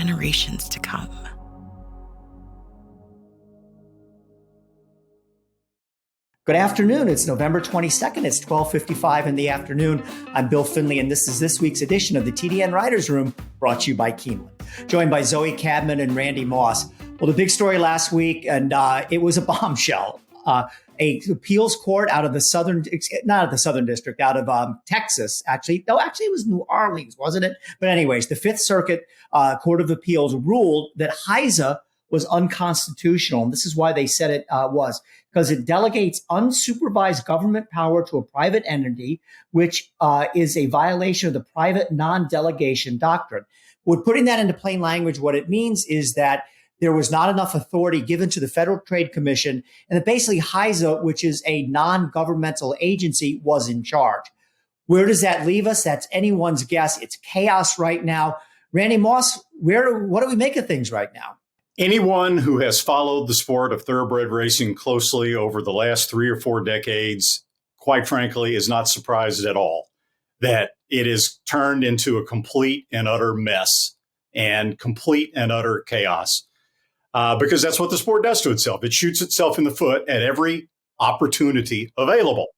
generations to come. Good afternoon. It's November 22nd. It's 12:55 in the afternoon. I'm Bill Finley, and this is this week's edition of the TDN Writers Room, brought to you by Keeneland. Joined by Zoe Cadman and Randy Moss. Well, the big story last week, and it was a bombshell. A appeals court out of not the Southern District, out of Texas, actually. No, actually, it was New Orleans, wasn't it? But anyways, the Fifth Circuit Court of Appeals ruled that HISA was unconstitutional. And this is why they said it was, because it delegates unsupervised government power to a private entity, which is a violation of the private non-delegation doctrine. With putting that into plain language, what it means is that there was not enough authority given to the Federal Trade Commission, and that basically HISA, which is a non-governmental agency, was in charge. Where does that leave us? That's anyone's guess. It's chaos right now. Randy Moss, what do we make of things right now? Anyone who has followed the sport of thoroughbred racing closely over the last 3 or 4 decades, quite frankly, is not surprised at all that it is turned into a complete and utter mess and complete and utter chaos. Because that's what the sport does to itself. It shoots itself in the foot at every opportunity available.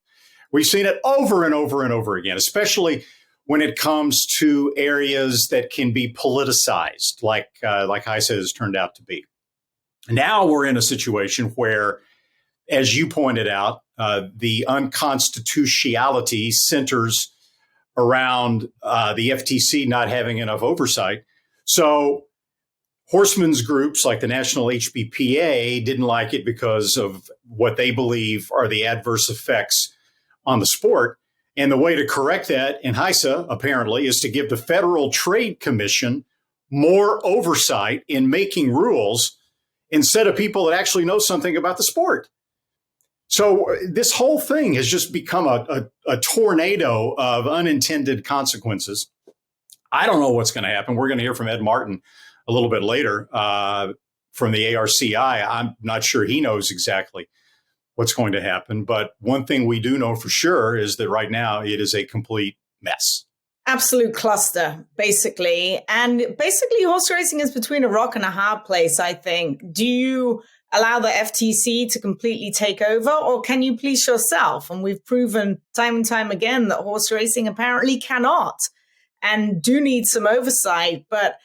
We've seen it over and over and over again, especially when it comes to areas that can be politicized, like HISA has turned out to be. Now we're in a situation where, as you pointed out, the unconstitutionality centers around the FTC not having enough oversight. So horsemen's groups like the National HBPA didn't like it because of what they believe are the adverse effects on the sport. And the way to correct that in HISA, apparently, is to give the Federal Trade Commission more oversight in making rules instead of people that actually know something about the sport. So this whole thing has just become a tornado of unintended consequences. I don't know what's going to happen. We're going to hear from Ed Martin a little bit later from the ARCI. I'm not sure he knows exactly what's going to happen. But one thing we do know for sure is that right now it is a complete mess. Absolute cluster, basically. And basically horse racing is between a rock and a hard place, I think. Do you allow the FTC to completely take over, or can you police yourself? And we've proven time and time again that horse racing apparently cannot and do need some oversight. But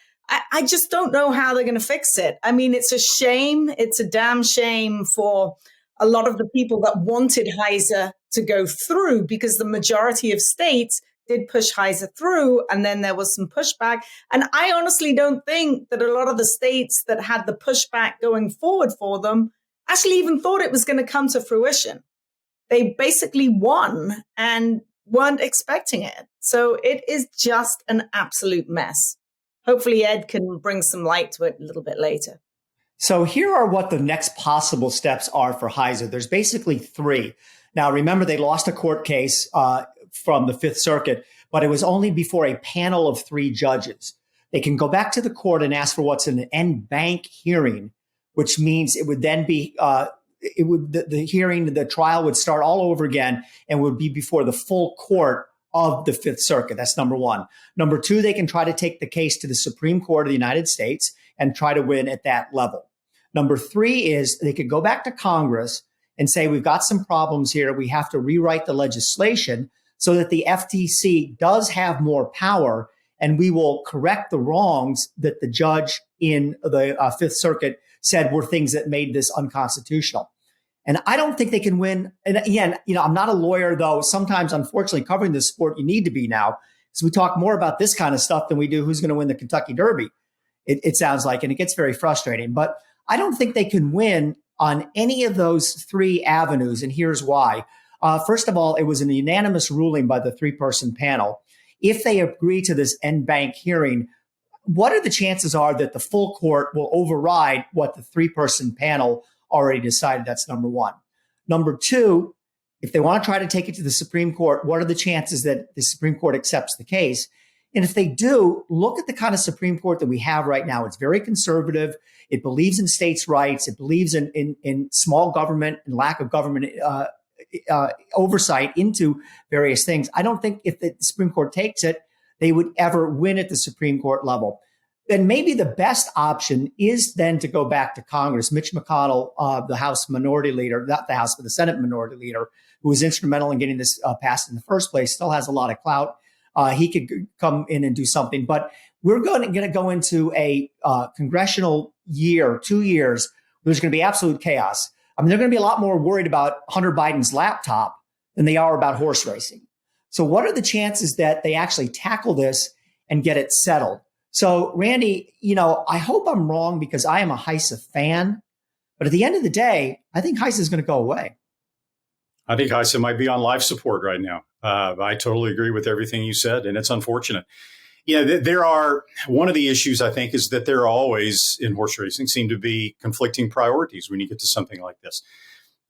I just don't know how they're going to fix it. I mean, it's a shame. It's a damn shame for a lot of the people that wanted HISA to go through, because the majority of states did push HISA through, and then there was some pushback. And I honestly don't think that a lot of the states that had the pushback going forward for them actually even thought it was going to come to fruition. They basically won and weren't expecting it. So it is just an absolute mess. Hopefully Ed can bring some light to it a little bit later. So here are what the next possible steps are for HISA. There's basically 3. Now, remember, they lost a court case from the Fifth Circuit, but it was only before a panel of 3 judges. They can go back to the court and ask for what's an en banc hearing, which means it would then be the trial would start all over again and would be before the full court of the Fifth Circuit. That's number 1. Number 2, they can try to take the case to the Supreme Court of the United States and try to win at that level. Number 3 is they could go back to Congress and say, we've got some problems here. We have to rewrite the legislation so that the FTC does have more power, and we will correct the wrongs that the judge in the Fifth Circuit said were things that made this unconstitutional. And I don't think they can win. And again, I'm not a lawyer, though. Sometimes, unfortunately, covering this sport, you need to be now, because we talk more about this kind of stuff than we do who's going to win the Kentucky Derby. It sounds like, and it gets very frustrating. But I don't think they can win on any of those 3 avenues, and here's why. First of all, it was an unanimous ruling by the 3-person panel. If they agree to this en banc hearing, what are the chances are that the full court will override what the 3-person panel already decided? That's number 1. Number 2, if they want to try to take it to the Supreme Court, what are the chances that the Supreme Court accepts the case? And if they do, look at the kind of Supreme Court that we have right now. It's very conservative. It believes in states' rights. It believes in small government and lack of government oversight into various things. I don't think if the Supreme Court takes it, they would ever win at the Supreme Court level. then maybe the best option is then to go back to Congress. Mitch McConnell, the House minority leader, not the House, but the Senate minority leader, who was instrumental in getting this passed in the first place, still has a lot of clout. He could come in and do something. But we're going to go into a congressional year, 2 years, where there's going to be absolute chaos. I mean, they're going to be a lot more worried about Hunter Biden's laptop than they are about horse racing. So what are the chances that they actually tackle this and get it settled? So, Randy, I hope I'm wrong because I am a HISA fan. But at the end of the day, I think HISA is going to go away. I think HISA might be on life support right now. I totally agree with everything you said, and it's unfortunate. There are, one of the issues I think is that there are always in horse racing seem to be conflicting priorities when you get to something like this.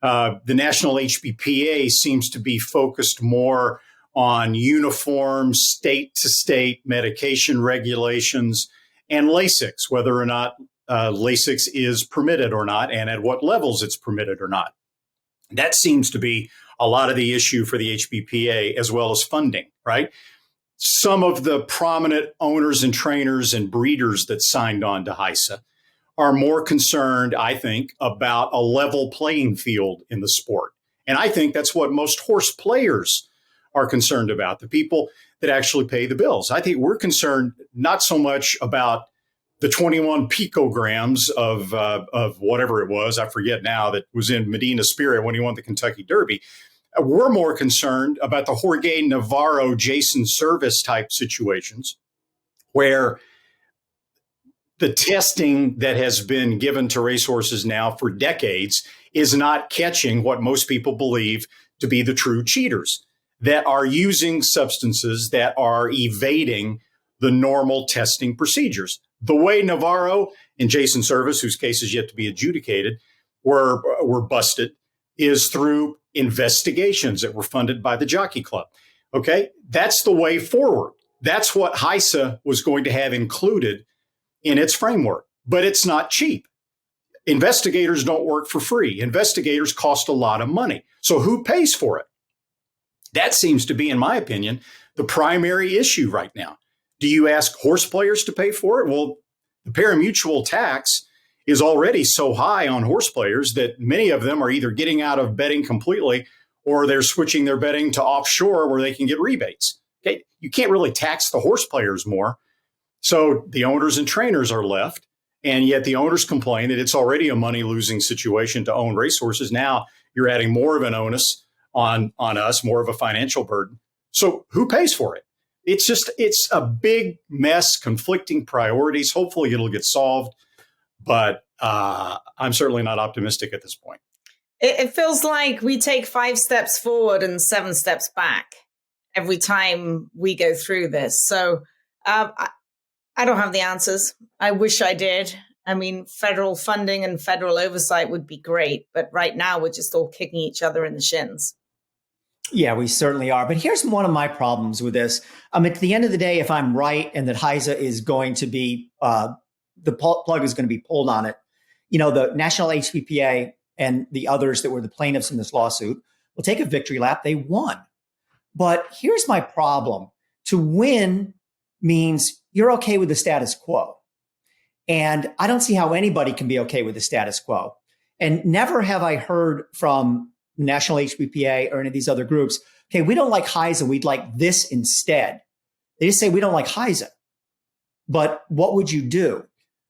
The national HPPA seems to be focused more on uniform state-to-state medication regulations and Lasix, whether or not Lasix is permitted or not, and at what levels it's permitted or not. That seems to be a lot of the issue for the HPPA, as well as funding, right? Some of the prominent owners and trainers and breeders that signed on to HISA are more concerned, I think, about a level playing field in the sport. And I think that's what most horse players are concerned about, the people that actually pay the bills. I think we're concerned not so much about the 21 picograms of whatever it was, I forget now, that was in Medina Spirit when he won the Kentucky Derby. We're more concerned about the Jorge Navarro, Jason Service type situations where the testing that has been given to racehorses now for decades is not catching what most people believe to be the true cheaters that are using substances that are evading the normal testing procedures. The way Navarro and Jason Service, whose case is yet to be adjudicated, were busted is through investigations that were funded by the Jockey Club. Okay, that's the way forward. That's what HISA was going to have included in its framework, but it's not cheap. Investigators don't work for free. Investigators cost a lot of money. So who pays for it? That seems to be, in my opinion, the primary issue right now. Do you ask horse players to pay for it? Well, the parimutuel tax is already so high on horse players that many of them are either getting out of betting completely or they're switching their betting to offshore where they can get rebates. Okay, you can't really tax the horse players more. So the owners and trainers are left, and yet the owners complain that it's already a money-losing situation to own racehorses. Now you're adding more of an onus on us, more of a financial burden. So who pays for it? It's a big mess, conflicting priorities. Hopefully it'll get solved, but I'm certainly not optimistic at this point. It feels like we take 5 steps forward and 7 steps back every time we go through this. So I don't have the answers. I wish I did. I mean, federal funding and federal oversight would be great, but right now we're just all kicking each other in the shins. Yeah, we certainly are. But here's one of my problems with this. At the end of the day, if I'm right and that HISA is going to be, the plug is going to be pulled on it, the National HPPA and the others that were the plaintiffs in this lawsuit will take a victory lap. They won. But here's my problem. To win means you're okay with the status quo. And I don't see how anybody can be okay with the status quo. And never have I heard from National HPPA or any of these other groups, okay, we don't like HISA, we'd like this instead. They just say, we don't like HISA. But what would you do?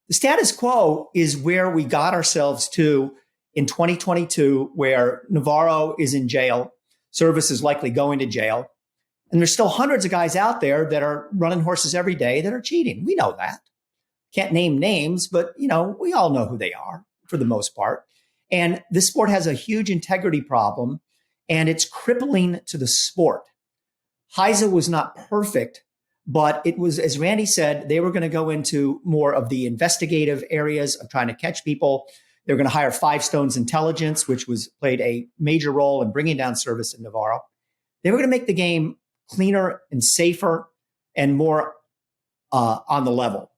The status quo is where we got ourselves to in 2022, where Navarro is in jail, Service is likely going to jail, and there's still hundreds of guys out there that are running horses every day that are cheating. We know that. Can't name names, but we all know who they are for the most part. And this sport has a huge integrity problem, and it's crippling to the sport. HISA was not perfect, but it was, as Randy said, they were going to go into more of the investigative areas of trying to catch people. They're going to hire Five Stones Intelligence, which played a major role in bringing down Service in Navarro. They were going to make the game cleaner and safer and more on the level.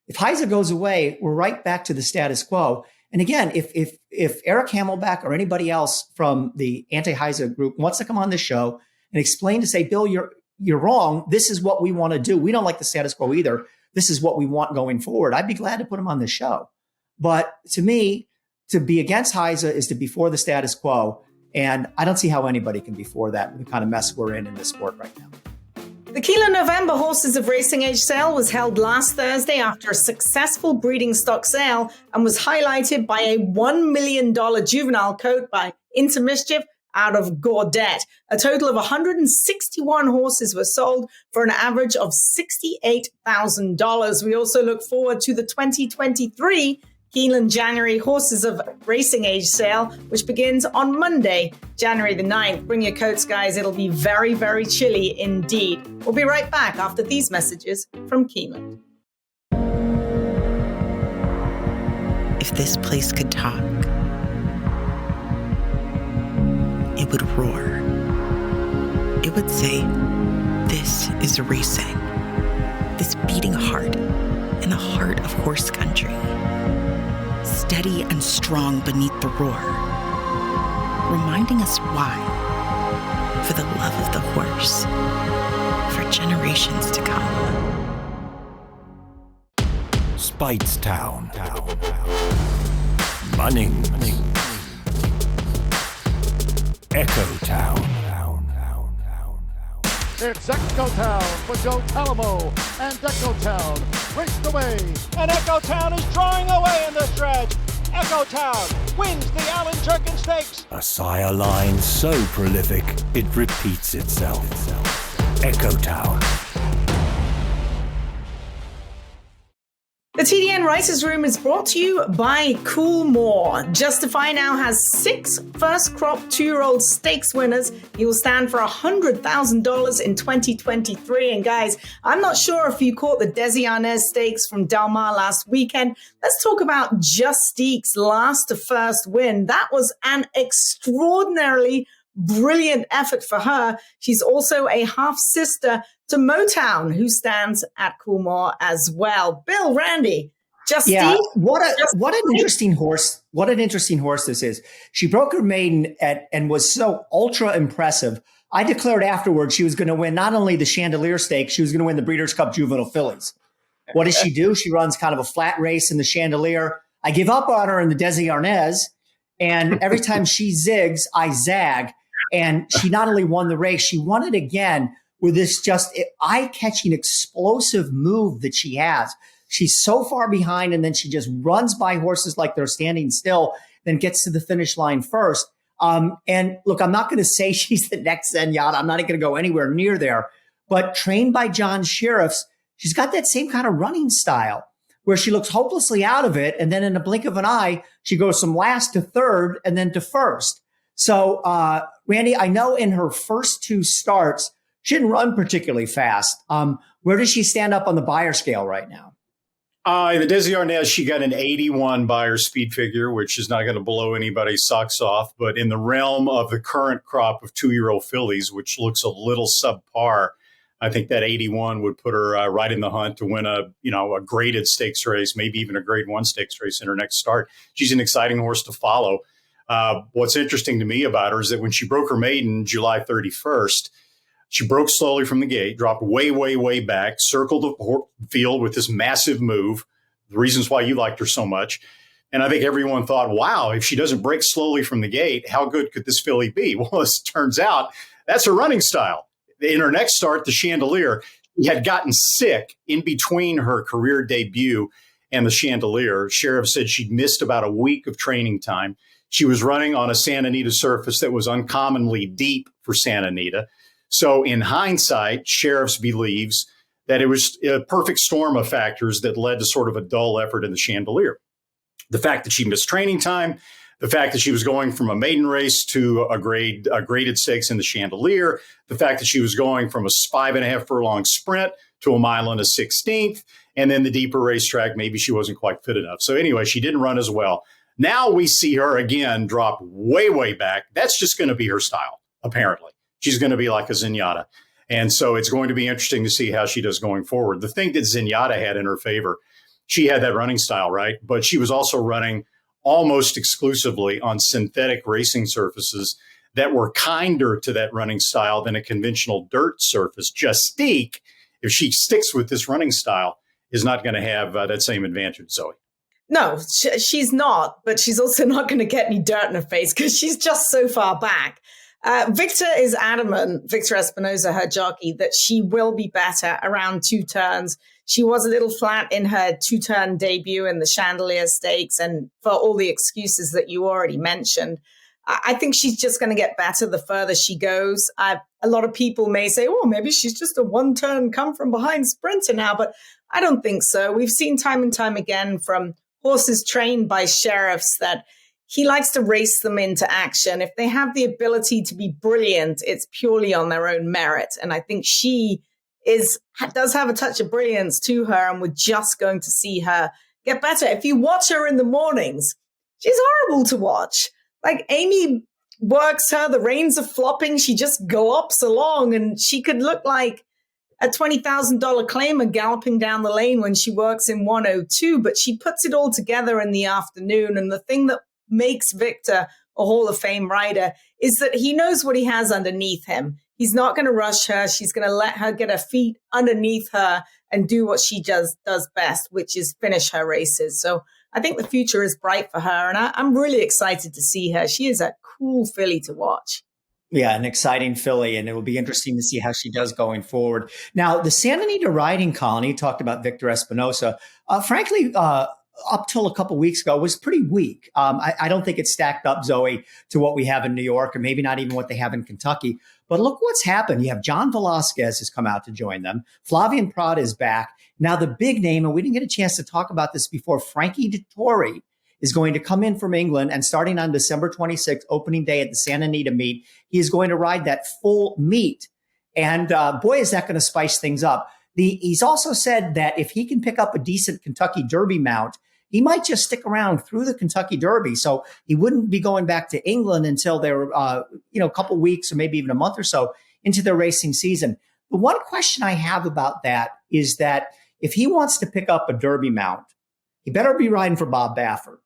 If HISA goes away, we're right back to the status quo. And again, if Eric Hamelback or anybody else from the anti-HISA group wants to come on this show and explain to say, Bill, you're wrong. This is what we want to do. We don't like the status quo either. this is what we want going forward, I'd be glad to put him on the show. But to me, to be against HISA is to be for the status quo. And I don't see how anybody can be for that, the kind of mess we're in this sport right now. The Keeneland November Horses of Racing Age sale was held last Thursday after a successful breeding stock sale and was highlighted by a $1 million juvenile coat by Intermischief out of Gaudet. A total of 161 horses were sold for an average of $68,000. We also look forward to the 2023 Keeneland January Horses of Racing Age sale, which begins on Monday, January the 9th. Bring your coats, guys. It'll be very, very chilly indeed. We'll be right back after these messages from Keeneland. If this place could talk, it would roar. It would say, this is racing. This beating heart in the heart of horse country. Steady and strong beneath the roar, reminding us why. For the love of the horse, for generations to come. Speightstown, Munning, Echo Town. It's Echo Town for Joe Talamo, and Echo Town raced away. And Echo Town is drawing away in the stretch. Echo Town wins the Allen Turkin Stakes. A sire line so prolific, it repeats itself. Echo Town. The TDN Writers Room is brought to you by Coolmore. Justify now has 6 first-crop 2-year-old stakes winners. He will stand for $100,000 in 2023. And guys, I'm not sure if you caught the Desi Arnaz Stakes from Del Mar last weekend. Let's talk about Justique's last to first win. That was an extraordinarily brilliant effort for her. She's also a half-sister to Motown, who stands at Coolmore as well. Bill, Randy, Justique. Yeah, what an interesting horse. What an interesting horse this is. She broke her maiden and was so ultra impressive. I declared afterwards she was going to win not only the Chandelier Stakes, she was going to win the Breeders' Cup Juvenile Fillies. What does she do? She runs kind of a flat race in the Chandelier. I give up on her in the Desi Arnaz, and every time she zigs, I zag. And she not only won the race, she won it again with this just eye-catching, explosive move that she has. She's so far behind, and then she just runs by horses like they're standing still, then gets to the finish line first. And look, I'm not going to say she's the next Zenyatta. I'm not going to go anywhere near there. But trained by John Sheriffs, she's got that same kind of running style where she looks hopelessly out of it, and then in a blink of an eye, she goes from last to third and then to first. So, Randy, I know in her first 2 starts, she didn't run particularly fast. Where does she stand up on the buyer scale right now? In the Desi Arnaz, she got an 81 buyer speed figure, which is not going to blow anybody's socks off. But in the realm of the current crop of 2-year-old fillies, which looks a little subpar, I think that 81 would put her right in the hunt to win a graded stakes race, maybe even a grade 1 stakes race in her next start. She's an exciting horse to follow. What's interesting to me about her is that when she broke her maiden July 31st, she broke slowly from the gate, dropped way, way, way back, circled the field with this massive move, the reasons why you liked her so much. And I think everyone thought, wow, if she doesn't break slowly from the gate, how good could this filly be? Well, as it turns out, that's her running style. In her next start, the Chandelier, she had gotten sick in between her career debut and the Chandelier. Sheriff said she'd missed about a week of training time. She was running on a Santa Anita surface that was uncommonly deep for Santa Anita. So in hindsight, Sheriffs believes that it was a perfect storm of factors that led to sort of a dull effort in the Chandelier. The fact that she missed training time, the fact that she was going from a maiden race to a graded stakes in the Chandelier, the fact that she was going from a 5.5 furlong sprint to a mile and a 16th, and then the deeper racetrack, maybe she wasn't quite fit enough. So anyway, she didn't run as well. Now we see her again drop way, way back. That's just going to be her style, apparently. She's going to be like a Zenyatta. And so it's going to be interesting to see how she does going forward. The thing that Zenyatta had in her favor, she had that running style, right? But she was also running almost exclusively on synthetic racing surfaces that were kinder to that running style than a conventional dirt surface. Justique, if she sticks with this running style, is not going to have that same advantage, Zoe. No, she's not, but she's also not going to get any dirt in her face because she's just so far back. Victor is adamant, Victor Espinosa, her jockey, that she will be better around 2 turns. She was a little flat in her 2-turn debut in the Chandelier Stakes, and for all the excuses that you already mentioned. I think she's just going to get better the further she goes. A lot of people may say, oh, maybe she's just a 1-turn come from behind sprinter now, but I don't think so. We've seen time and time again from horses trained by sheriffs that he likes to race them into action. If they have the ability to be brilliant, it's purely on their own merit. And I think she does have a touch of brilliance to her, and we're just going to see her get better. If you watch her in the mornings, she's horrible to watch. Like, Amy works her, the reins are flopping, she just gallops along, and she could look like a $20,000 claimer galloping down the lane when she works in 102, but she puts it all together in the afternoon. And the thing that makes Victor a Hall of Fame rider is that he knows what he has underneath him. He's not going to rush her. She's going to let her get her feet underneath her and do what she does best, which is finish her races. So I think the future is bright for her, and I'm really excited to see her. She is a cool filly to watch. Yeah, an exciting filly, and it will be interesting to see how she does going forward. Now, the Santa Anita riding colony, talked about Victor Espinosa, frankly, up till a couple weeks ago, was pretty weak. I don't think it stacked up, Zoe, to what we have in New York, or maybe not even what they have in Kentucky. But look what's happened. You have John Velasquez has come out to join them. Flavien Prat is back. Now, the big name, and we didn't get a chance to talk about this before, Frankie Dettori is going to come in from England, and starting on December 26th, opening day at the Santa Anita meet, he is going to ride that full meet. And boy, is that going to spice things up. He's also said that if he can pick up a decent Kentucky Derby mount, he might just stick around through the Kentucky Derby. So he wouldn't be going back to England until they're, a couple weeks or maybe even a month or so into their racing season. The one question I have about that is that if he wants to pick up a Derby mount, he better be riding for Bob Baffert.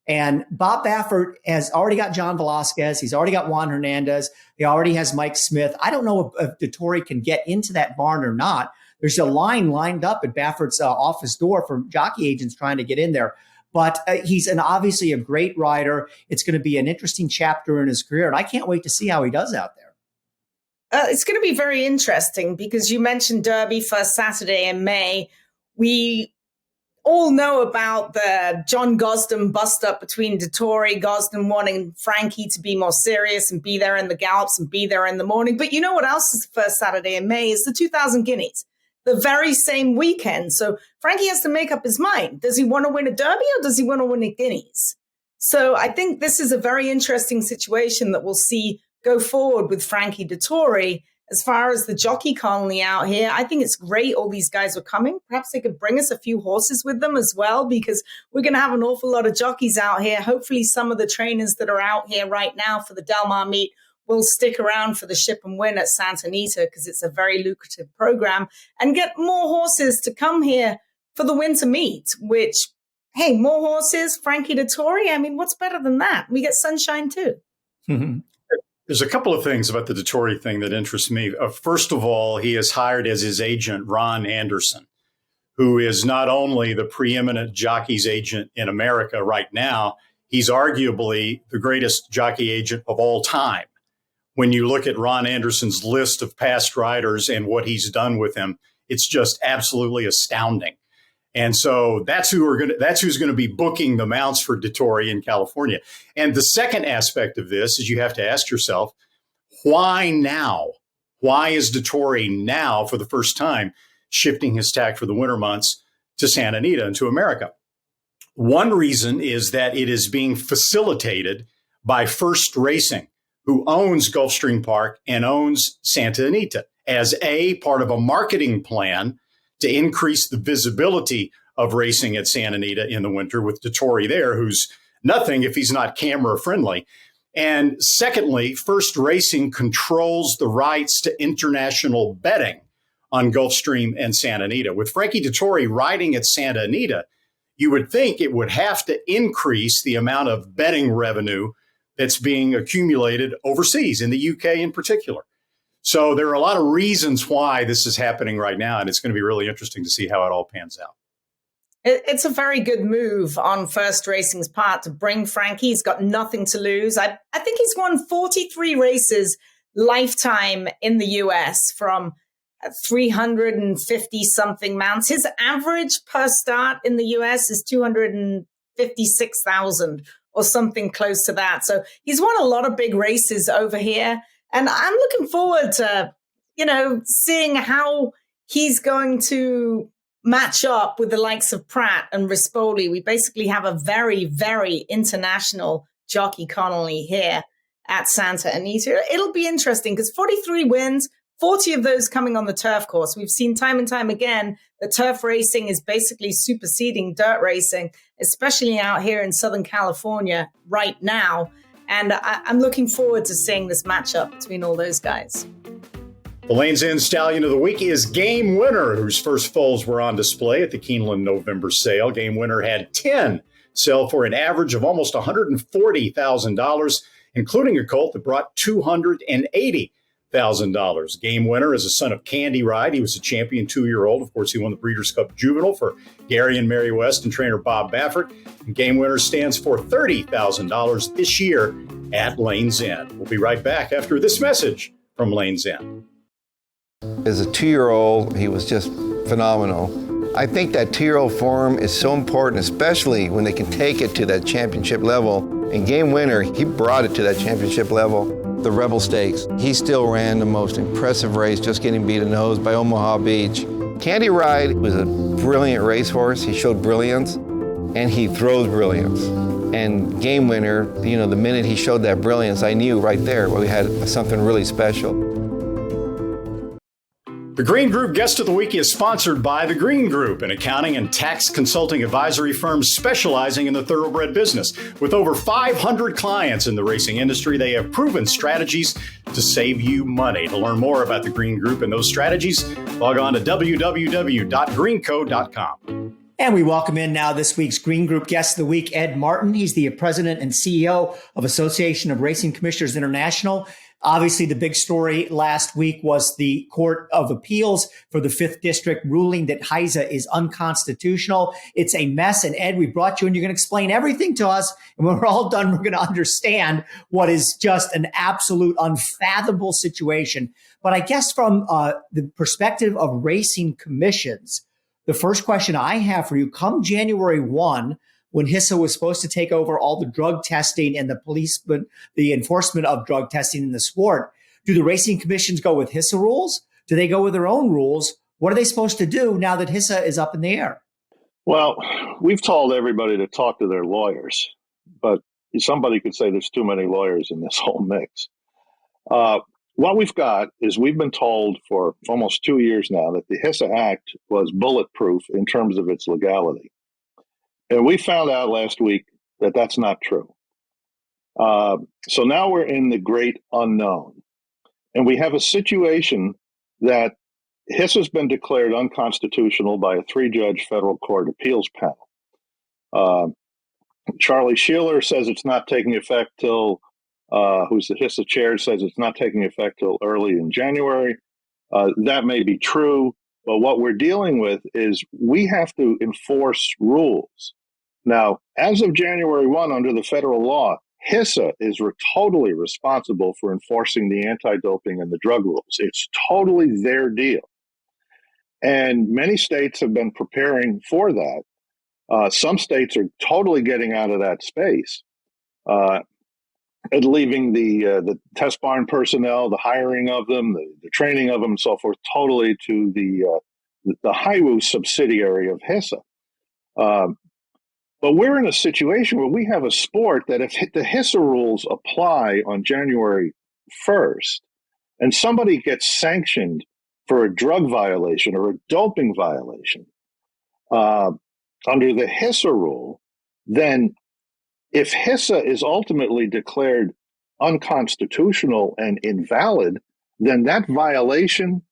And Bob Baffert has already got John Velasquez. He's already got Juan Hernandez. He already has Mike Smith. I don't know if Dettori can get into that barn or not. There's a line lined up at Baffert's office door for jockey agents trying to get in there. But he's obviously a great rider. It's going to be an interesting chapter in his career. And I can't wait to see how he does out there. It's going to be very interesting because you mentioned Derby first Saturday in May. We all know about the John Gosden bust-up between Dettori, Gosden wanting Frankie to be more serious and be there in the gallops and be there in the morning. But you know what else is the first Saturday in May? Is the 2000 Guineas, the very same weekend. So Frankie has to make up his mind. Does he want to win a Derby or does he want to win a Guineas? So I think this is a very interesting situation that we'll see go forward with Frankie Dettori. As far as the jockey colony out here, I think it's great all these guys are coming. Perhaps they could bring us a few horses with them as well, because we're going to have an awful lot of jockeys out here. Hopefully some of the trainers that are out here right now for the Del Mar meet will stick around for the Ship and Win at Santa Anita, because it's a very lucrative program, and get more horses to come here for the winter meet, which, hey, more horses, Frankie Dettori, I mean, what's better than that? We get sunshine too. Mm-hmm. There's a couple of things about the Dettori thing that interest me. First of all, he has hired as his agent Ron Anderson, who is not only the preeminent jockey's agent in America right now, he's arguably the greatest jockey agent of all time. When you look at Ron Anderson's list of past riders and what he's done with them, it's just absolutely astounding. And so that's who's going to be booking the mounts for Dettori in California. And the second aspect of this is you have to ask yourself, why now? Why is Dettori now, for the first time, shifting his tack for the winter months to Santa Anita and to America? One reason is that it is being facilitated by First Racing, who owns Gulfstream Park and owns Santa Anita, as a part of a marketing plan to increase the visibility of racing at Santa Anita in the winter, with Dettori there, who's nothing if he's not camera friendly. And secondly, First Racing controls the rights to international betting on Gulfstream and Santa Anita. With Frankie Dettori riding at Santa Anita, you would think it would have to increase the amount of betting revenue that's being accumulated overseas, in the UK in particular. So there are a lot of reasons why this is happening right now, and it's going to be really interesting to see how it all pans out. It's a very good move on First Racing's part to bring Frankie. He's got nothing to lose. I think he's won 43 races lifetime in the US from 350 something mounts. His average per start in the US is 256,000 or something close to that. So he's won a lot of big races over here. And I'm looking forward to, seeing how he's going to match up with the likes of Pratt and Rispoli. We basically have a very, very international Jockey Connolly here at Santa Anita. It'll be interesting because 43 wins, 40 of those coming on the turf course. We've seen time and time again that turf racing is basically superseding dirt racing, especially out here in Southern California right now. And I'm looking forward to seeing this matchup between all those guys. The Lanes End Stallion of the Week is Game Winner, whose first foals were on display at the Keeneland November sale. Game Winner had 10 sell for an average of almost $140,000, including a colt that brought $280,000. Game Winner is a son of Candy Ride. He was a champion 2-year-old. Of course, he won the Breeders' Cup Juvenile for Gary and Mary West and trainer Bob Baffert. And Game Winner stands for $30,000 this year at Lanes End. We'll be right back after this message from Lanes End. As a 2-year-old, he was just phenomenal. I think that 2-year-old form is so important, especially when they can take it to that championship level. And Game Winner, he brought it to that championship level. The Rebel Stakes, he still ran the most impressive race, just getting beat in the nose by Omaha Beach. Candy Ride was a brilliant racehorse. He showed brilliance, and he throws brilliance. And Game Winner, the minute he showed that brilliance, I knew right there we had something really special. The Green Group Guest of the Week is sponsored by The Green Group, an accounting and tax consulting advisory firm specializing in the thoroughbred business. With over 500 clients in the racing industry, they have proven strategies to save you money. To learn more about The Green Group and those strategies, log on to www.greenco.com. And we welcome in now this week's Green Group Guest of the Week, Ed Martin. He's the president and CEO of Association of Racing Commissioners International. Obviously, the big story last week was the Court of Appeals for the 5th District ruling that HISA is unconstitutional. It's a mess. And Ed, we brought you and you're going to explain everything to us. And when we're all done, we're going to understand what is just an absolute unfathomable situation. But I guess from the perspective of racing commissions, the first question I have for you, come January 1, when HISA was supposed to take over all the drug testing and the enforcement of drug testing in the sport, do the racing commissions go with HISA rules? Do they go with their own rules? What are they supposed to do now that HISA is up in the air? Well, we've told everybody to talk to their lawyers, but somebody could say there's too many lawyers in this whole mix. What we've got is we've been told for almost 2 years now that the HISA Act was bulletproof in terms of its legality. And we found out last week that that's not true. So now we're in the great unknown. And we have a situation that HISA has been declared unconstitutional by a 3-judge federal court appeals panel. Charlie Sheeler says it's not taking effect till, who's the HISA chair, says it's not taking effect till early in January. That may be true. But what we're dealing with is we have to enforce rules. Now, as of January 1, under the federal law, HISA is totally responsible for enforcing the anti-doping and the drug rules. It's totally their deal. And many states have been preparing for that. Some states are totally getting out of that space and leaving the test barn personnel, the hiring of them, the training of them, and so forth, totally to the HIWU subsidiary of HISA. But we're in a situation where we have a sport that if the HISA rules apply on January 1st, and somebody gets sanctioned for a drug violation or a doping violation under the HISA rule, then if HISA is ultimately declared unconstitutional and invalid, then that violation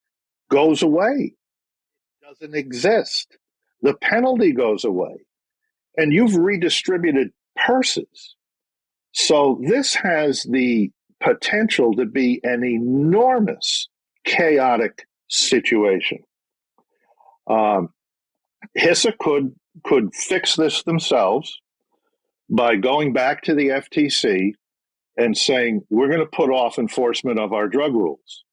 goes away. It doesn't exist. The penalty goes away. And you've redistributed purses. So this has the potential to be an enormous chaotic situation. HISA could could fix this themselves by going back to the FTC and saying, we're going to put off enforcement of our drug rules.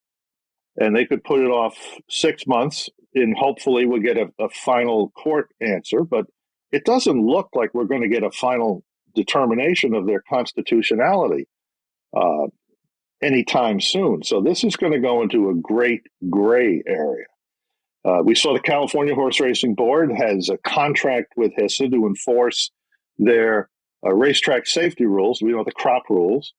And they could put it off 6 months, and hopefully we'll get a final court answer. But it doesn't look like we're going to get a final determination of their constitutionality anytime soon. So this is going to go into a great gray area. We saw the California Horse Racing Board has a contract with HISA to enforce their racetrack safety rules, the crop rules.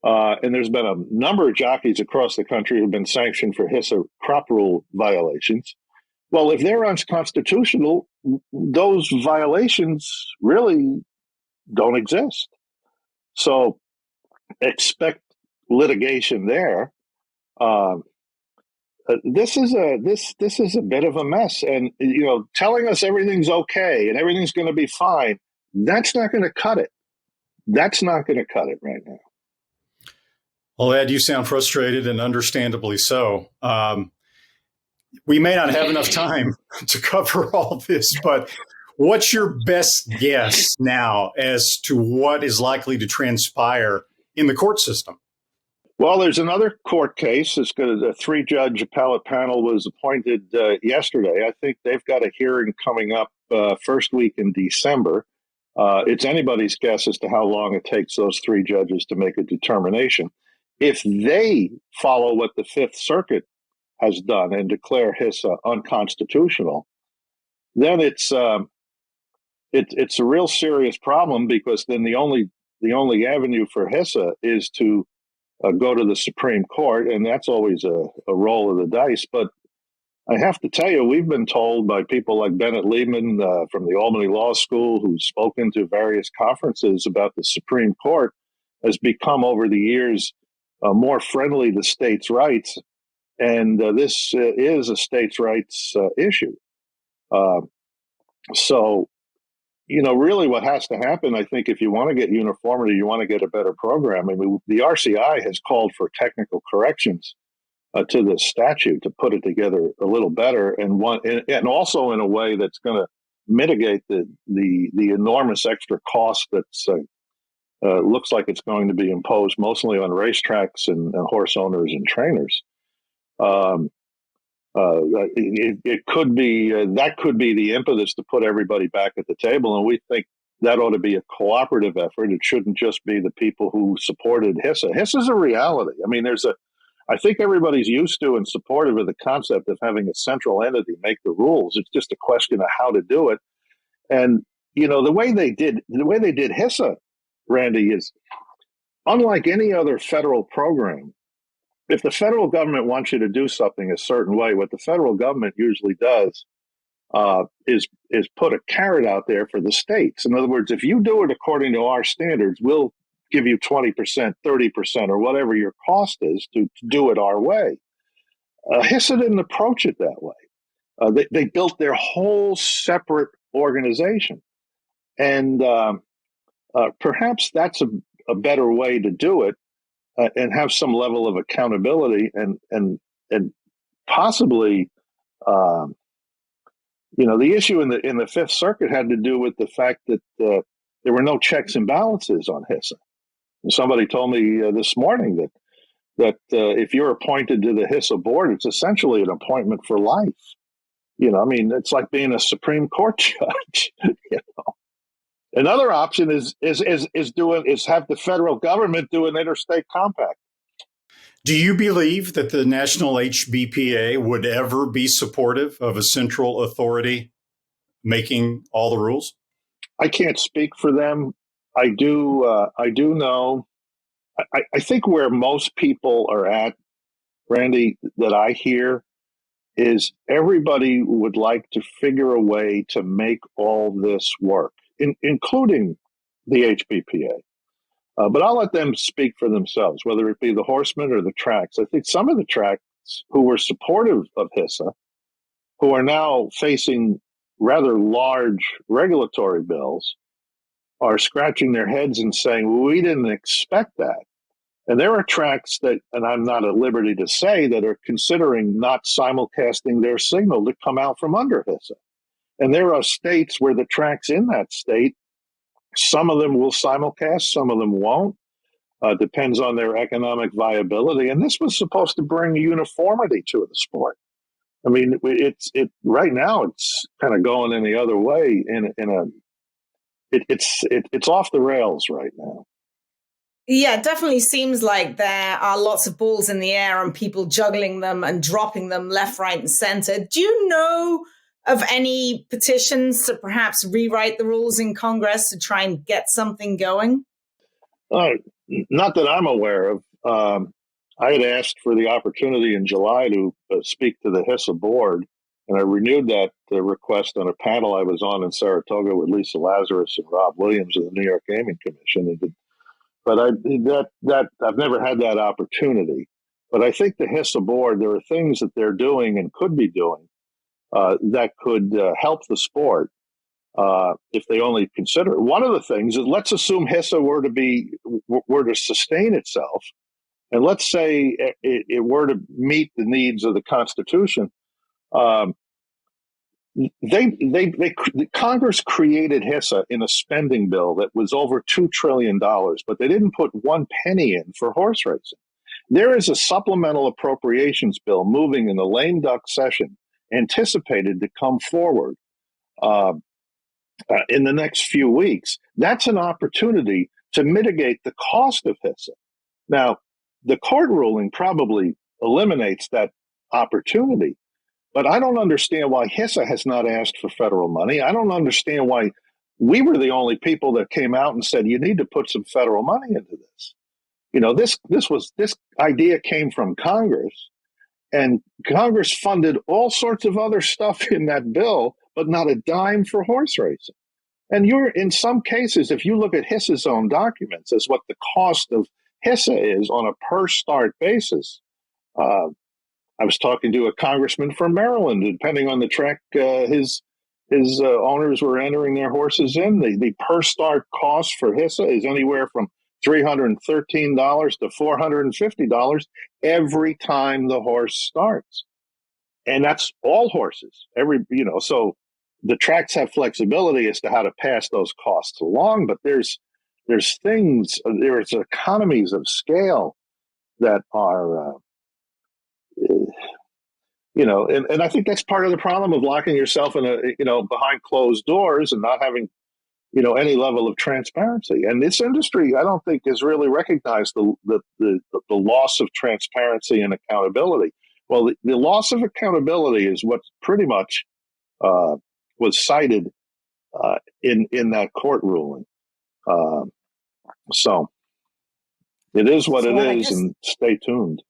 And there's been a number of jockeys across the country who've been sanctioned for HISA crop rule violations. Well, if they're unconstitutional, those violations really don't exist. So expect litigation there. This is a bit of a mess, and telling us everything's okay and everything's going to be fine, that's not going to cut it. That's not going to cut it right now. Well, Ed, you sound frustrated, and understandably so. We may not have enough time to cover all this, but what's your best guess now as to what is likely to transpire in the court system? Well, there's another court case. A 3-judge appellate panel was appointed yesterday. I think they've got a hearing coming up first week in December. It's anybody's guess as to how long it takes those 3 judges to make a determination. If they follow what the Fifth Circuit has done and declare HISA unconstitutional, then it's a real serious problem, because then the only avenue for HISA is to go to the Supreme Court, and that's always a roll of the dice. But I have to tell you, we've been told by people like Bennett Lehman from the Albany Law School, who's spoken to various conferences about the Supreme Court, has become over the years more friendly to states' rights, and this is a states' rights issue. So, really what has to happen, I think, if you want to get uniformity, you want to get a better program. I mean, the RCI has called for technical corrections to this statute to put it together a little better, and also in a way that's going to mitigate the enormous extra cost that's looks like it's going to be imposed mostly on racetracks and horse owners and trainers. It could be that could be the impetus to put everybody back at the table, and we think that ought to be a cooperative effort. It shouldn't just be the people who supported HISA. HISA is a reality. I mean, I think everybody's used to and supportive of the concept of having a central entity make the rules. It's just a question of how to do it. And the way they did HISA, Randy, is unlike any other federal program. If the federal government wants you to do something a certain way, what the federal government usually does is put a carrot out there for the states. In other words, if you do it according to our standards, we'll give you 20%, 30%, or whatever your cost is to do it our way. HISA didn't approach it that way. They built their whole separate organization. And perhaps that's a better way to do it. And have some level of accountability, and possibly, the issue in the Fifth Circuit had to do with the fact that there were no checks and balances on HISA. And somebody told me this morning that if you're appointed to the HISA board, it's essentially an appointment for life. It's like being a Supreme Court judge. Another option is have the federal government do an interstate compact. Do you believe that the National HBPA would ever be supportive of a central authority making all the rules? I can't speak for them. I do know. I think where most people are at, Randy, that I hear, is everybody would like to figure a way to make all this work, including the HBPA. But I'll let them speak for themselves, whether it be the horsemen or the tracks. I think some of the tracks who were supportive of HISA, who are now facing rather large regulatory bills, are scratching their heads and saying, well, we didn't expect that. And there are tracks that, and I'm not at liberty to say, that are considering not simulcasting their signal to come out from under HISA. And there are states where the tracks in that state, some of them will simulcast, some of them won't. Depends on their economic viability. And this was supposed to bring uniformity to the sport. I mean, right now it's kind of going in the other way. It's off the rails right now. Yeah, it definitely seems like there are lots of balls in the air and people juggling them and dropping them left, right, and center. Do you know of any petitions to perhaps rewrite the rules in Congress to try and get something going? Not that I'm aware of. I had asked for the opportunity in July to speak to the HISA board, and I renewed that request on a panel I was on in Saratoga with Lisa Lazarus and Rob Williams of the New York Gaming Commission. But I've never had that opportunity. But I think the HISA board, there are things that they're doing and could be doing that could help the sport if they only consider it. One of the things is, let's assume HISA were to sustain itself, and let's say it were to meet the needs of the Constitution. Congress created HISA in a spending bill that was over $2 trillion, but they didn't put one penny in for horse racing. There is a supplemental appropriations bill moving in the lame duck session, anticipated to come forward in the next few weeks. That's an opportunity to mitigate the cost of HISA. Now, the court ruling probably eliminates that opportunity. But I don't understand why HISA has not asked for federal money. I don't understand why we were the only people that came out and said, you need to put some federal money into this. You know, this idea came from Congress, and Congress funded all sorts of other stuff in that bill, but not a dime for horse racing. And in some cases, if you look at HISA's own documents as what the cost of HISA is on a per start basis, I was talking to a congressman from Maryland. Depending on the track his owners were entering their horses in, the per start cost for HISA is anywhere from $313 to $450 every time the horse starts, and that's all horses. So the tracks have flexibility as to how to pass those costs along, but there's economies of scale that are. And I think that's part of the problem of locking yourself in behind closed doors and not having, any level of transparency. And this industry, I don't think, has really recognized the loss of transparency and accountability. Well, the loss of accountability is what pretty much was cited in that court ruling. So it is what it is, and stay tuned.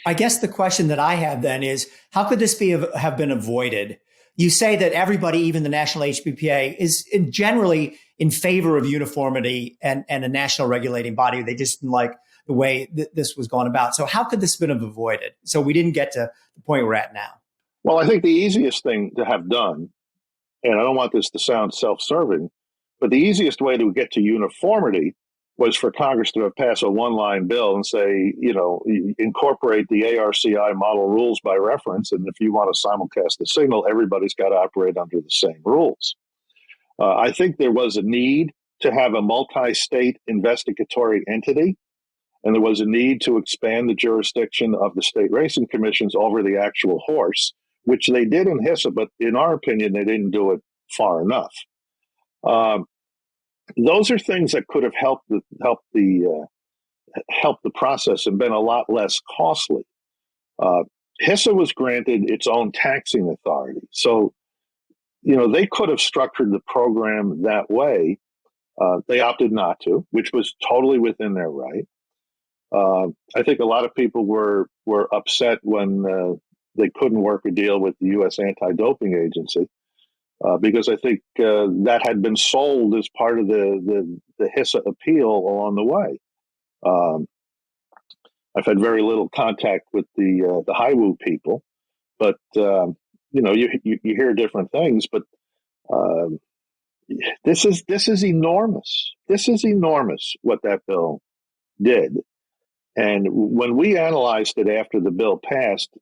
I guess the question that I have then is, how could this have been avoided? You say that everybody, even the national HPPA, is generally in favor of uniformity and a national regulating body. They just didn't like the way this was going about. So how could this have been avoided? So we didn't get to the point we're at now. Well, I think the easiest thing to have done, and I don't want this to sound self-serving, but the easiest way to get to uniformity was for Congress to have passed a one-line bill and say, incorporate the ARCI model rules by reference. And if you want to simulcast the signal, everybody's got to operate under the same rules. I think there was a need to have a multi-state investigatory entity, and there was a need to expand the jurisdiction of the state racing commissions over the actual horse, which they did in HISA, but in our opinion, they didn't do it far enough. Those are things that could have helped the process and been a lot less costly. HISA was granted its own taxing authority, so they could have structured the program that way. They opted not to, which was totally within their right. I think a lot of people were upset when they couldn't work a deal with the U.S. Anti-Doping Agency. Because I think that had been sold as part of the HISA appeal along the way. I've had very little contact with the HIWU people, but you hear different things. But this is enormous. This is enormous what that bill did. And when we analyzed it after the bill passed,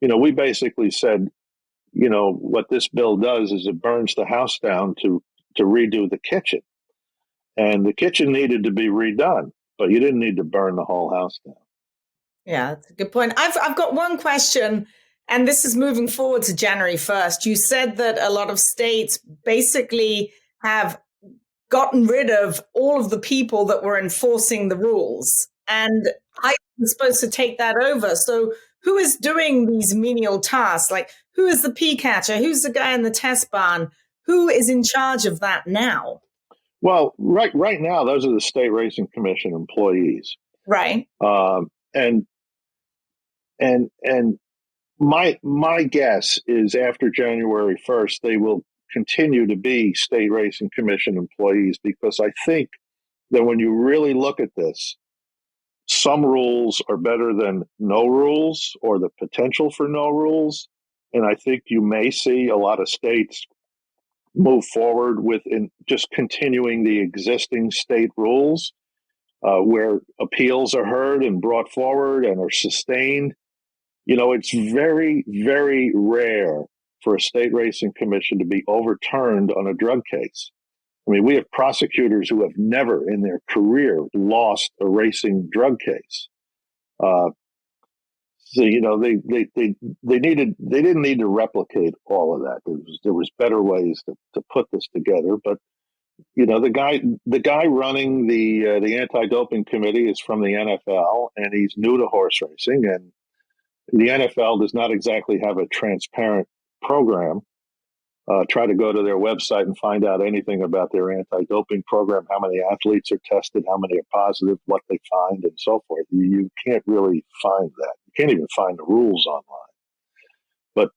we basically said, what this bill does is it burns the house down to redo the kitchen. And the kitchen needed to be redone, but you didn't need to burn the whole house down. Yeah, that's a good point. I've got one question, and this is moving forward to January 1st. You said that a lot of states basically have gotten rid of all of the people that were enforcing the rules, and I was supposed to take that over. So who is doing these menial tasks? Like, who is the pea catcher? Who's the guy in the test barn? Who is in charge of that now? Well, right now, those are the State Racing Commission employees. Right. And my guess is after January 1st, they will continue to be State Racing Commission employees, because I think that when you really look at this, some rules are better than no rules, or the potential for no rules. And I think you may see a lot of states move forward with just continuing the existing state rules, where appeals are heard and brought forward and are sustained. It's very, very rare for a state racing commission to be overturned on a drug case. I mean, we have prosecutors who have never in their career lost a racing drug case. So, they didn't need to replicate all of that. There was better ways to put this together. But, the guy running the anti-doping committee is from the NFL, and he's new to horse racing. And the NFL does not exactly have a transparent program. Try to go to their website and find out anything about their anti-doping program, how many athletes are tested, how many are positive, what they find, and so forth. You can't really find that. You can't even find the rules online. But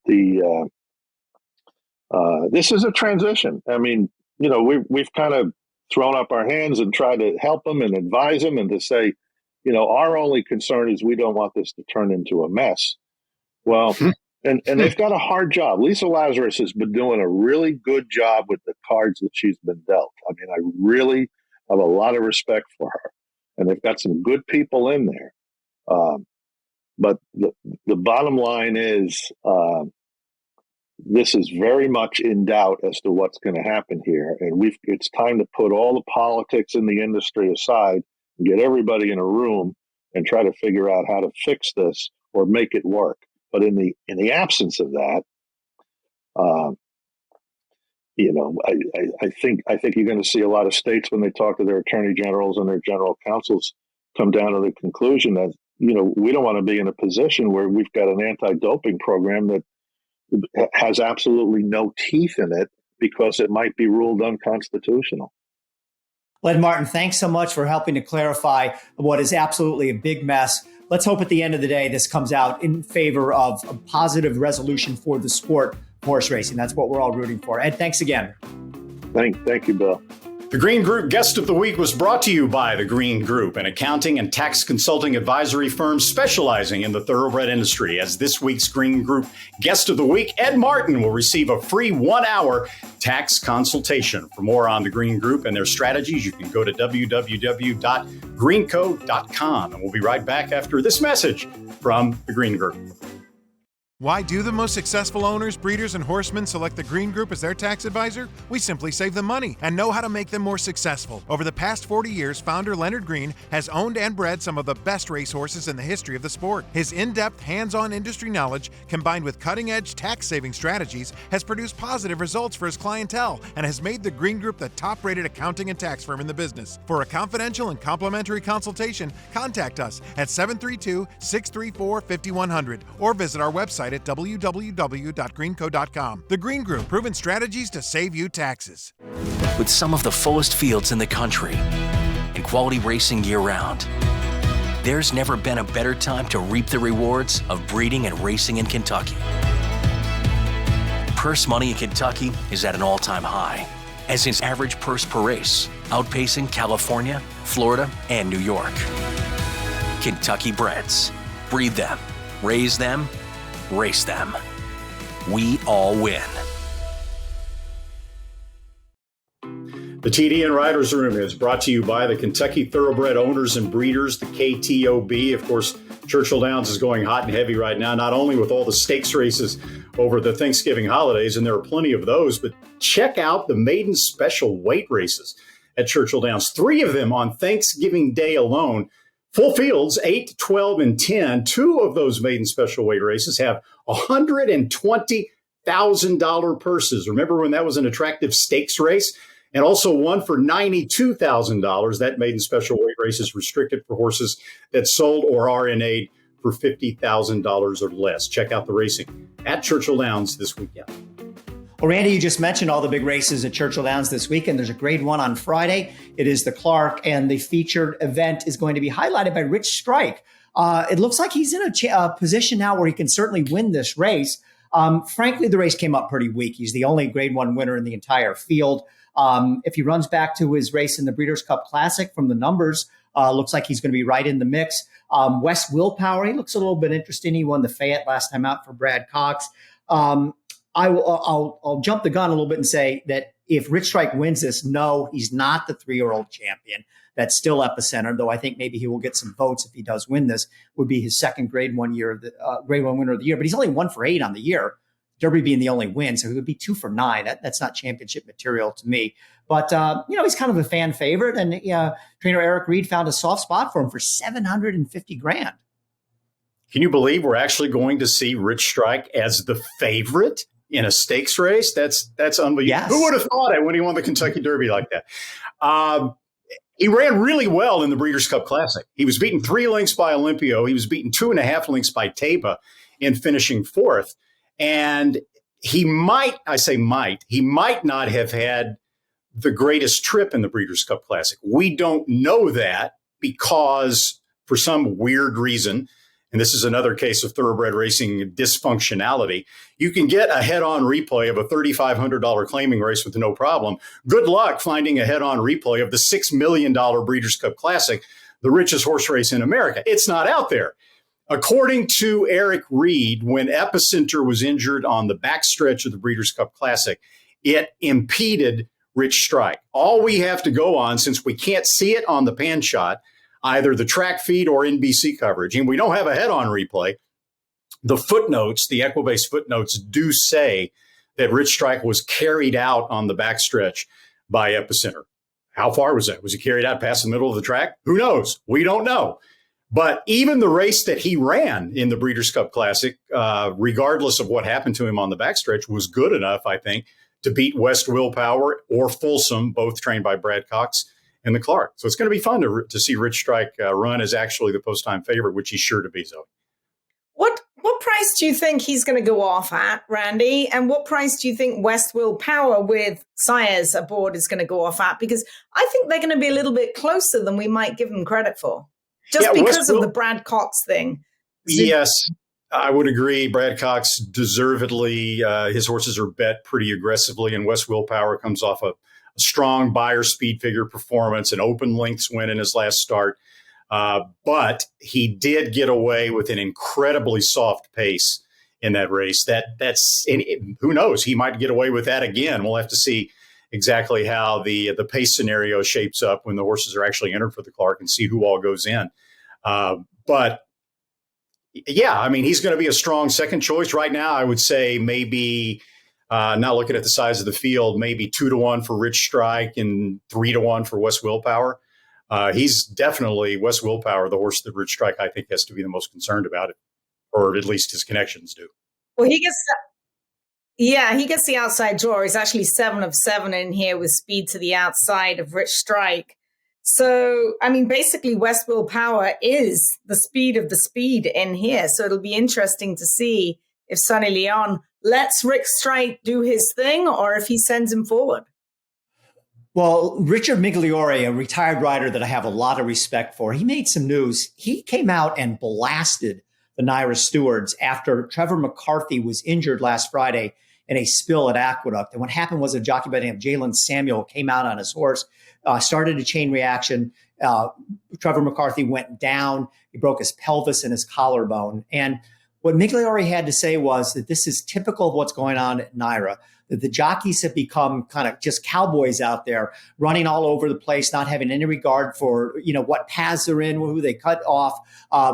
this is a transition. I mean, we've kind of thrown up our hands and tried to help them and advise them, and to say, our only concern is we don't want this to turn into a mess. Well, and they've got a hard job. Lisa Lazarus has been doing a really good job with the cards that she's been dealt. I mean, I really have a lot of respect for her, and they've got some good people in there. But the bottom line is, this is very much in doubt as to what's going to happen here. And it's time to put all the politics in the industry aside and get everybody in a room and try to figure out how to fix this or make it work. But in the absence of that, I think you're going to see a lot of states, when they talk to their attorney generals and their general counsels, come down to the conclusion that, we don't want to be in a position where we've got an anti-doping program that has absolutely no teeth in it because it might be ruled unconstitutional. Len Martin, thanks so much for helping to clarify what is absolutely a big mess. Let's hope at the end of the day, this comes out in favor of a positive resolution for the sport of horse racing. That's what we're all rooting for. Ed, thanks again. Thank you, Bill. The Green Group Guest of the Week was brought to you by The Green Group, an accounting and tax consulting advisory firm specializing in the thoroughbred industry. As this week's Green Group Guest of the Week, Ed Martin will receive a free 1-hour tax consultation. For more on The Green Group and their strategies, you can go to www.greenco.com. And we'll be right back after this message from The Green Group. Why do the most successful owners, breeders, and horsemen select the Green Group as their tax advisor? We simply save them money and know how to make them more successful. Over the past 40 years, founder Leonard Green has owned and bred some of the best racehorses in the history of the sport. His in-depth, hands-on industry knowledge, combined with cutting-edge tax-saving strategies, has produced positive results for his clientele and has made the Green Group the top-rated accounting and tax firm in the business. For a confidential and complimentary consultation, contact us at 732-634-5100 or visit our website at www.greenco.com. The Green Group, proven strategies to save you taxes. With some of the fullest fields in the country and quality racing year-round, there's never been a better time to reap the rewards of breeding and racing in Kentucky. Purse money in Kentucky is at an all-time high, as is average purse per race, outpacing California, Florida, and New York. Kentucky breds. Breed them, raise them, race them. We all win. The TDN Riders Room is brought to you by the Kentucky Thoroughbred Owners and Breeders, the KTOB. Of course, Churchill Downs is going hot and heavy right now, not only with all the stakes races over the Thanksgiving holidays, and there are plenty of those, but check out the maiden special weight races at Churchill Downs. 3 of them on Thanksgiving Day alone. Full fields, 8, 12, and 10. 2 of those maiden special weight races have $120,000 purses. Remember when that was an attractive stakes race? And also one for $92,000. That maiden special weight race is restricted for horses that sold or RNA'd for $50,000 or less. Check out the racing at Churchill Downs this weekend. Well, Randy, you just mentioned all the big races at Churchill Downs this weekend. There's a grade 1 on Friday. It is the Clark, and the featured event is going to be highlighted by Rich Strike. It looks like he's in a position now where he can certainly win this race. Frankly, the race came up pretty weak. He's the only grade 1 winner in the entire field. If he runs back to his race in the Breeders' Cup Classic from the numbers, looks like he's going to be right in the mix. West Willpower, he looks a little bit interesting. He won the Fayette last time out for Brad Cox. I'll jump the gun a little bit and say that if Rich Strike wins this, no, he's not the 3-year-old champion. That's still Epicenter, though I think maybe he will get some votes if he does win this. Would be his second grade 1 winner of the year, but he's only 1 for 8 on the year. Derby being the only win, so he would be 2 for 9. That's not championship material to me. But, he's kind of a fan favorite, and trainer Eric Reed found a soft spot for him for $750,000. Can you believe we're actually going to see Rich Strike as the favorite in a stakes race? That's unbelievable. Yes. Who would have thought it when he won the Kentucky Derby like that? He ran really well in the Breeders' Cup Classic. He was beaten 3 lengths by Olympio. He was beaten 2.5 lengths by Taba in finishing 4th. And he might not have had the greatest trip in the Breeders' Cup Classic. We don't know that because for some weird reason, and this is another case of thoroughbred racing dysfunctionality, you can get a head-on replay of a $3,500 claiming race with no problem. Good luck finding a head-on replay of the $6 million Breeders' Cup Classic, the richest horse race in America. It's not out there. According to Eric Reed, when Epicenter was injured on the backstretch of the Breeders' Cup Classic, it impeded Rich Strike. All we have to go on, since we can't see it on the pan shot, either the track feed or NBC coverage, and we don't have a head-on replay, the footnotes, the Equibase footnotes do say that Rich Strike was carried out on the backstretch by Epicenter. How far was that? Was he carried out past the middle of the track? Who knows? We don't know. But even the race that he ran in the Breeders' Cup Classic, regardless of what happened to him on the backstretch, was good enough, I think, to beat West Willpower or Folsom, both trained by Brad Cox, and the Clark. So it's going to be fun to see Rich Strike run as actually the post-time favorite, which he's sure to be, Zoe. What price do you think he's going to go off at, Randy? And what price do you think West Willpower with Sires aboard is going to go off at? Because I think they're going to be a little bit closer than we might give them credit for. Just because of the Brad Cox thing. Yes, I would agree. Brad Cox deservedly, his horses are bet pretty aggressively, and West Willpower comes off a strong buyer speed figure performance, an open lengths win in his last start. But he did get away with an incredibly soft pace in that race. Who knows? He might get away with that again. We'll have to see exactly how the pace scenario shapes up when the horses are actually entered for the Clark and see who all goes in. But yeah, I mean, he's going to be a strong second choice right now. I would say maybe not looking at the size of the field, maybe 2-1 for Rich Strike and 3-1 for West Willpower. He's definitely West Willpower, the horse that Rich Strike, I think, has to be the most concerned about it, or at least his connections do. Well, he gets the outside draw. He's actually 7 of 7 in here with speed to the outside of Rich Strike. So, I mean, basically West Willpower is the speed of the speed in here. So it'll be interesting to see if Sonny Leon lets Rich Strike do his thing or if he sends him forward. Well, Richard Migliore, a retired rider that I have a lot of respect for, he made some news. He came out and blasted the Naira Stewards after Trevor McCarthy was injured last Friday in a spill at Aqueduct. And what happened was a jockey by the name of Jalen Samuel came out on his horse, started a chain reaction. Trevor McCarthy went down. He broke his pelvis and his collarbone. And What Migliore had to say was that this is typical of what's going on at NYRA, that the jockeys have become kind of just cowboys out there running all over the place, not having any regard for, what paths they're in, who they cut off,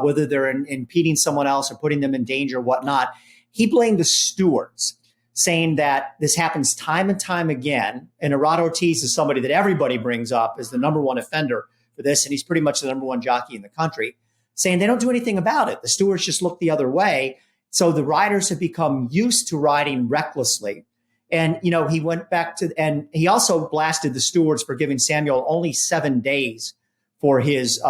whether they're impeding someone else or putting them in danger or whatnot. He blamed the stewards, saying that this happens time and time again. And Irad Ortiz is somebody that everybody brings up as the number one offender for this. And he's pretty much the number one jockey in the country, saying they don't do anything about it. The stewards just look the other way. So the riders have become used to riding recklessly. And, he went back and he also blasted the stewards for giving Samuel only 7 days for his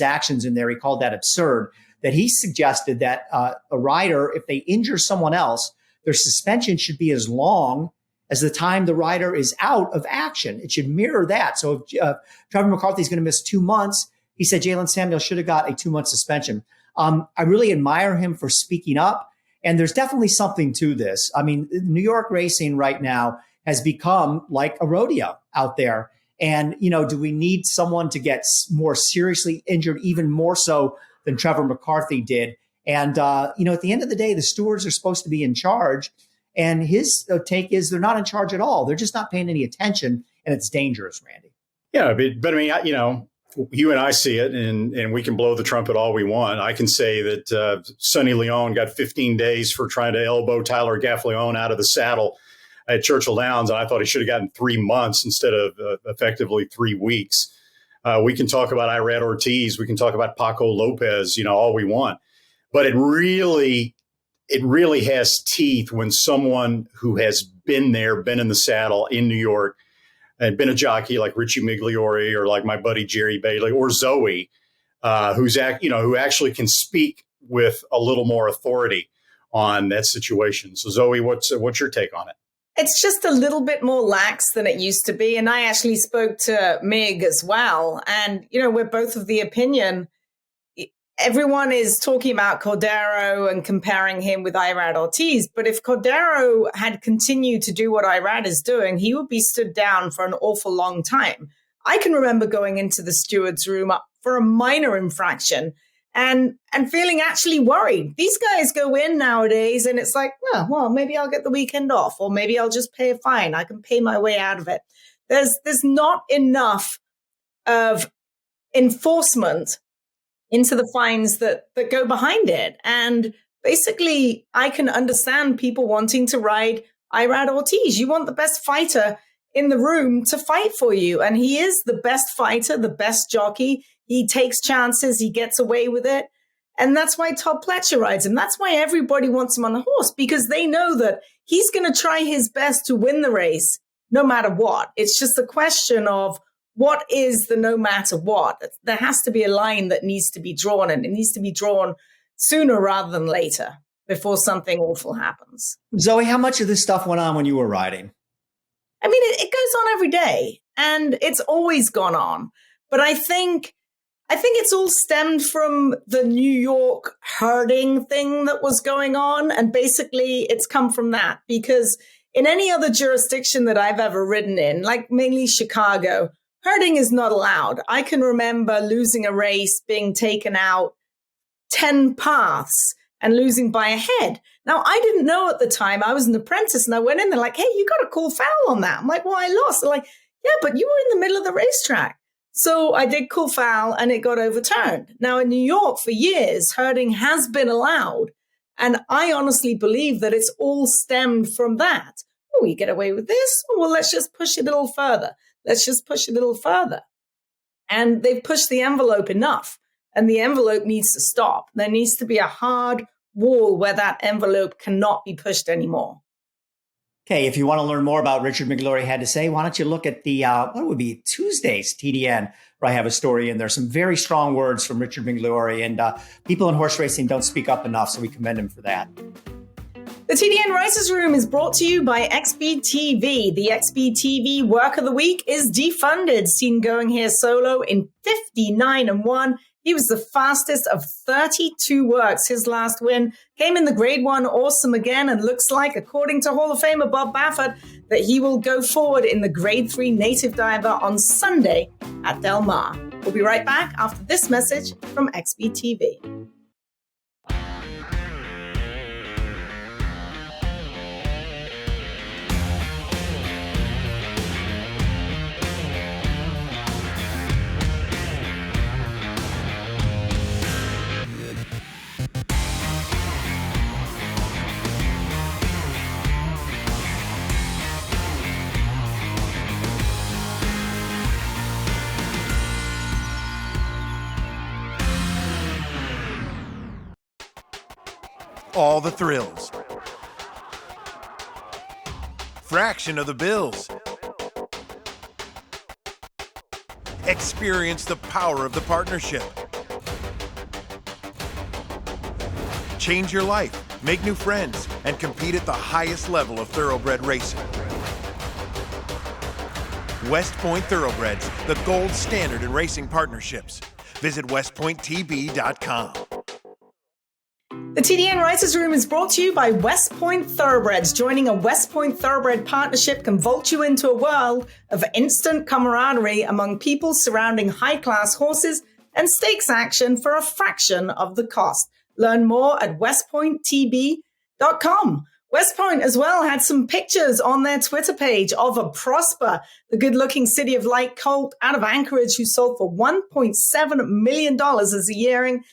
actions in there. He called that absurd, that he suggested that a rider, if they injure someone else, their suspension should be as long as the time the rider is out of action. It should mirror that. So if Trevor McCarthy is going to miss 2 months, he said Jalen Samuel should have got a 2-month suspension. I really admire him for speaking up. And there's definitely something to this. I mean, New York racing right now has become like a rodeo out there. And, do we need someone to get more seriously injured, even more so than Trevor McCarthy did? And, at the end of the day, the stewards are supposed to be in charge. And his take is they're not in charge at all. They're just not paying any attention. And it's dangerous, Randy. Yeah, but I mean, you and I see it, and we can blow the trumpet all we want. I can say that Sonny Leon got 15 days for trying to elbow Tyler Gaffleon out of the saddle at Churchill Downs, and I thought he should have gotten 3 months instead of effectively 3 weeks. We can talk about Irad Ortiz. We can talk about Paco Lopez, all we want. But it really has teeth when someone who has been there, been in the saddle in New York, and been a jockey like Richie Migliore or like my buddy Jerry Bailey or Zoe, who actually can speak with a little more authority on that situation. So Zoe, what's your take on it? It's just a little bit more lax than it used to be. And I actually spoke to Mig as well. And, we're both of the opinion. Everyone is talking about Cordero and comparing him with Irad Ortiz. But if Cordero had continued to do what Irad is doing, he would be stood down for an awful long time. I can remember going into the steward's room for a minor infraction and feeling actually worried. These guys go in nowadays and it's like, oh, well, maybe I'll get the weekend off, or maybe I'll just pay a fine. I can pay my way out of it. There's not enough of enforcement into the fines that go behind it. And basically, I can understand people wanting to ride Irad Ortiz. You want the best fighter in the room to fight for you. And he is the best fighter, the best jockey. He takes chances. He gets away with it. And that's why Todd Pletcher rides him. That's why everybody wants him on the horse, because they know that he's going to try his best to win the race no matter what. It's just a question of, what is the no matter what? There has to be a line that needs to be drawn, and it needs to be drawn sooner rather than later before something awful happens. Zoe, how much of this stuff went on when you were riding? I mean, it goes on every day, and it's always gone on. But I think it's all stemmed from the New York herding thing that was going on. And basically it's come from that, because in any other jurisdiction that I've ever ridden in, like mainly Chicago, herding is not allowed. I can remember losing a race, being taken out 10 paths and losing by a head. Now, I didn't know at the time. I was an apprentice, and I went in there like, hey, you got to call foul on that. I'm like, well, I lost. They're like, yeah, but you were in the middle of the racetrack. So I did call foul, and it got overturned. Now, in New York, for years, herding has been allowed. And I honestly believe that it's all stemmed from that. Oh, we get away with this? Oh, well, let's just push it a little further. Let's just push a little further. And they've pushed the envelope enough, and the envelope needs to stop. There needs to be a hard wall where that envelope cannot be pushed anymore. Okay, if you want to learn more about Richard Migliore had to say, why don't you look at the, what would be Tuesday's TDN, where I have a story in there. Some very strong words from Richard Migliore, and people in horse racing don't speak up enough, so we commend him for that. The TDN Writers Room is brought to you by XBTV. The XBTV Work of the Week is defunded. Seen going here solo in 59-1. He was the fastest of 32 works. His last win came in the Grade 1 Awesome again, and looks like, according to Hall of Famer Bob Baffert, that he will go forward in the Grade 3 Native Diver on Sunday at Del Mar. We'll be right back after this message from XBTV. all the thrills. Fraction of the bills. Experience the power of the partnership. Change your life, make new friends, and compete at the highest level of thoroughbred racing. West Point Thoroughbreds, the gold standard in racing partnerships. Visit westpointtb.com. The TDN Writers Room is brought to you by West Point Thoroughbreds. Joining a West Point Thoroughbred partnership can vault you into a world of instant camaraderie among people surrounding high-class horses and stakes action for a fraction of the cost. Learn more at westpointtb.com. West Point as well had some pictures on their Twitter page of a Prosper, the good-looking City of Light colt out of Anchorage who sold for $1.7 million as a yearling.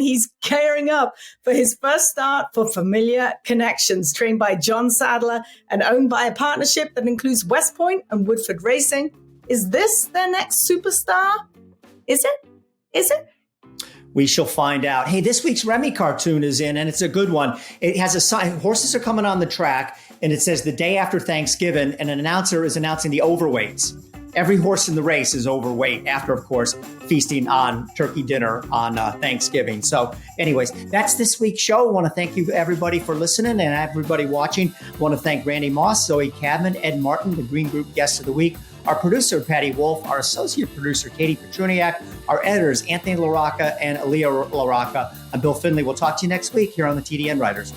He's gearing up for his first start for Familiar Connections, trained by John Sadler and owned by a partnership that includes West Point and Woodford Racing. Is this their next superstar? Is it? Is it? We shall find out. Hey, this week's Remy cartoon is in, and it's a good one. It has a sign. Horses are coming on the track, and it says the day after Thanksgiving, and an announcer is announcing the overweights. Every horse in the race is overweight after, of course, feasting on turkey dinner on Thanksgiving. So anyways, that's this week's show. I want to thank you, everybody, for listening, and everybody watching. I want to thank Randy Moss, Zoe Cadman, Ed Martin, the Green Group Guest of the Week, our producer, Patty Wolf, our associate producer, Katie Petruniak, our editors, Anthony LaRocca and Aaliyah LaRocca. I'm Bill Finley. We'll talk to you next week here on the TDN Writers.